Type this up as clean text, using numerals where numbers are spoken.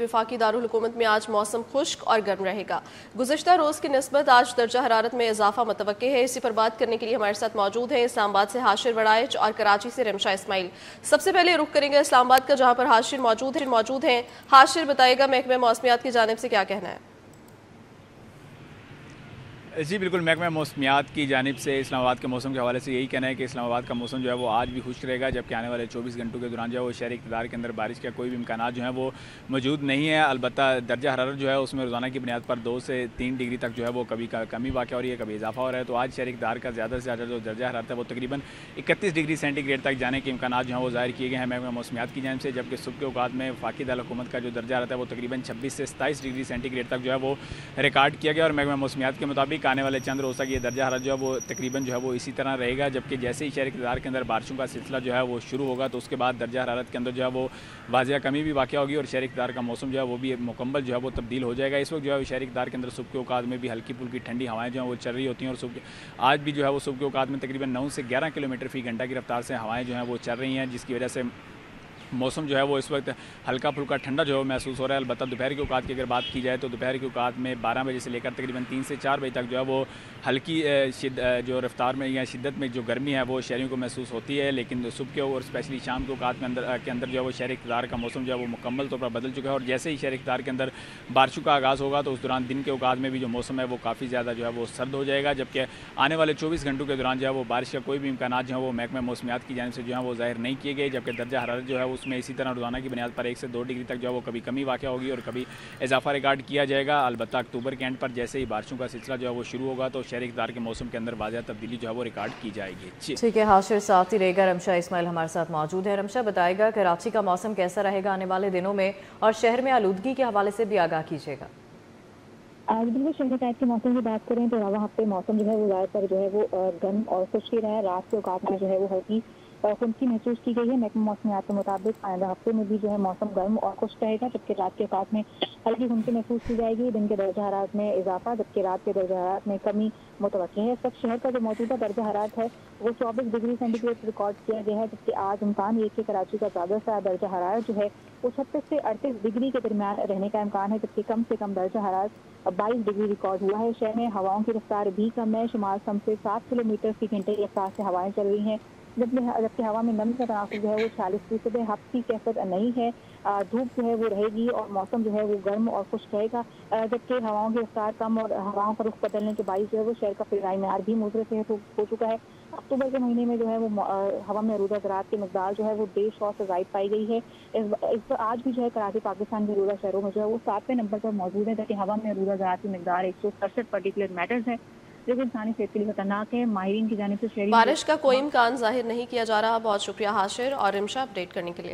वफाकी दारुल-हुकूमत में आज मौसम खुश्क और गर्म रहेगा। गुज़श्ता रोज़ की निस्बत आज दर्जा हरारत में इजाफा मुतवक्के है। इसी पर बात करने के लिए हमारे साथ मौजूद हैं इस्लामाबाद से हाशिर वड़ाइच और कराची से रिमशा इस्माइल। सबसे पहले रुख करेंगे इस्लामाबाद का, जहाँ पर हाशिर मौजूद हैं। हाशिर, बताइएगा महकमे मौसमियात की जानिब से क्या कहना है? जी बिल्कुल, महकमा मौसमियात की जानिब से इस्लामाबाद के मौसम के हवाले से यही कहना है कि इस्लामाबाद का मौसम जो है वो आज भी खुश्क रहेगा, जबकि आने वाले 24 घंटों के दौरान जो है वो शहरी इक़्तिदार के अंदर बारिश का कोई भी इम्कानात जो है वो मौजूद नहीं है। अलबत्ता दर्जा हरारत जो है उसमें रोज़ाना की बुनियाद पर 2 से 3 डिग्री तक जो है वो कभी कमी वाक़ हो रही है, कभी इजाफा हो रहा है। तो आज शहरी इक़्तिदार का ज़्यादा से ज़्यादा जो दर्जा हरारत है वो तकरीबन 31 डिग्री सेंटीग्रेड तक जाने के इम्कानात जो है वो ज़ाहिर किए गए हैं महकमा मौसमियात की जानिब से। जबकि सुबह के औकात में वफाकी दारुल-हुकूमत का जो दर्जा हरारत है वो तकरीबन 26 से 27 डिग्री सेंटीग्रेड तक जो है वो रिकॉर्ड किया गया। और महकमा मौसमियात के मुताबिक आने वाले चंद रोज़ तक ये दर्जा हरारत जो है वो तकरीबन जो है वो इसी तरह रहेगा। जबकि जैसे ही शहरी इक़्तिदार के अंदर बारिशों का सिलसिला जो है वो शुरू होगा तो उसके बाद दर्जा हरारत के अंदर जो है वो वाज़िया कमी भी वाक़ होगी और शहरी इक़्तिदार का मौसम जो है वो भी मुकम्मल जो है वो तब्दील हो जाएगा। इस वक्त जो है शहरी इक़्तिदार के अंदर सुबह के औकात में भी हल्की फुल्की ठंडी हवाएं जो हैं वो चल रही होती हैं और आज भी जो है वो सुबह के औकात में तकरीबन 9 से 11 किलोमीटर फ़ी घंटा की रफ्तार से हवाएं जो हैं वो चल रही हैं, जिसकी वजह से मौसम जो है वो इस वक्त हल्का फुल्का ठंडा जो है महसूस हो रहा है। अलबत्ता दोपहर के औकात की अगर बात की जाए तो दोपहर के औकात में 12 बजे से लेकर तकरीबन 3 से 4 बजे तक जो है वो हल्की जो रफ्तार में या शिद्दत में जो गर्मी है वो शहरियों को महसूस होती है। लेकिन सुबह के और स्पेशली शाम के औकात में के अंदर जो है वो शहरी इक़्तिदार का मौसम जो है वो मुकम्मल तौर पर बदल चुका है। और जैसे ही शहरी इक़्तिदार के अंदर बारिशों का आगाज़ होगा तो उस दौरान दिन के औकात में भी जो मौसम है वो काफ़ी ज़्यादा जो है वो सर्द हो जाएगा। जबकि आने वाले 24 घंटों के दौरान जो है वो बारिश का कोई भी इम्कानात जो है वो महकमा मौसमियात की जानिब से जो है वो ज़ाहिर नहीं किए गए। जबकि दर्जा हरारत जो है उसमें इसी तरह रोज़ाना की बुनियाद पर 1 से 2 डिग्री तक जो है वो कभी कमी वाक़ होगी और कभी इजाफा रिकॉर्ड किया जाएगा। अलबत्ता अक्टूबर के एंड पर जैसे ही बारिशों का सिलसिला जो है वो शुरू होगा तो शहरी इक़्तिदार के मौसम के अंदर वाज़िया तब्दीली जो है वो रिकॉर्ड की जाएगी। ठीक है हाशिर, साथ ही रहेगा रमशा इस्माइल हमारे साथ मौजूद है। रमशा, बताएगा कराची का मौसम कैसा रहेगा आने वाले दिनों में और शहर में आलूदगी के हवाले से भी आगाह कीजिएगा। आज बिल्कुल शहर टाइप के मौसम की बात करें तो रवा हफ्ते मौसम जो है वो ज़्यादातर जो है वो गर्म और खुश्क ही रहा है। रात के औकात में जो है वो हल्की खुश्की महसूस की गई है। महकमा मौसमियात के मुताबिक आइंदा हफ्ते में भी जो है मौसम गर्म और खुश्क रहेगा, जबकि रात के औकात में हल्की खुश्की महसूस की जाएगी। दिन के दर्जा हरारत में इजाफा जबकि रात के दर्जा हरारत में कमी मुतवक्की है। इस वक्त शहर का जो मौजूदा दर्जा हरारत है वो 24 डिग्री सेंटीग्रेड रिकॉर्ड किया गया है, जबकि आज इम्कान ये कि कराची का ज़्यादा सा दर्जा हरारत जो है वो 36 से 38 डिग्री के दरमियान रहने का इम्कान है, जबकि कम से कम दर्जा हरारत 22 डिग्री रिकॉर्ड हुआ है। शहर में हवाओं की रफ्तार भी कम है, शुमाल सम से 7 किलोमीटर फी घंटे की रफ्तार से हवाएं चल रही हैं। जबकि हवा में नमी का तनासुब जो है वो 40% है। हफ्ती कैफियत नहीं है, धूप जो है वो रहेगी और मौसम जो है वो गर्म और खुश्क रहेगा। जबकि हवाओं की रफ्तार कम और हवाओं का रुख बदलने के बाईस जो है वो शहर का फ़िज़ाई मेयार भी मुज़र से हो चुका है। अक्टूबर के महीने में जो है वो हवा में मौजूदा ज़राअत की मकदार जो है वो 150 से ज़ायद पाई गई है। इस आज भी जो है कराची पाकिस्तान के मौजूदा शहरों में जो है वो 7वें नंबर पर मौजूद है, जबकि हवा में मौजूदा ज़राअत की मकदार 167 पार्टिकुलर मैटर्स है, जो कि इंसानी सेहत के लिए खतरनाक है। माहिरीन की जानिब से बारिश का कोई इम्कान जाहिर नहीं किया जा रहा। बहुत शुक्रिया हाशिर और रिमशा अपडेट करने के लिए।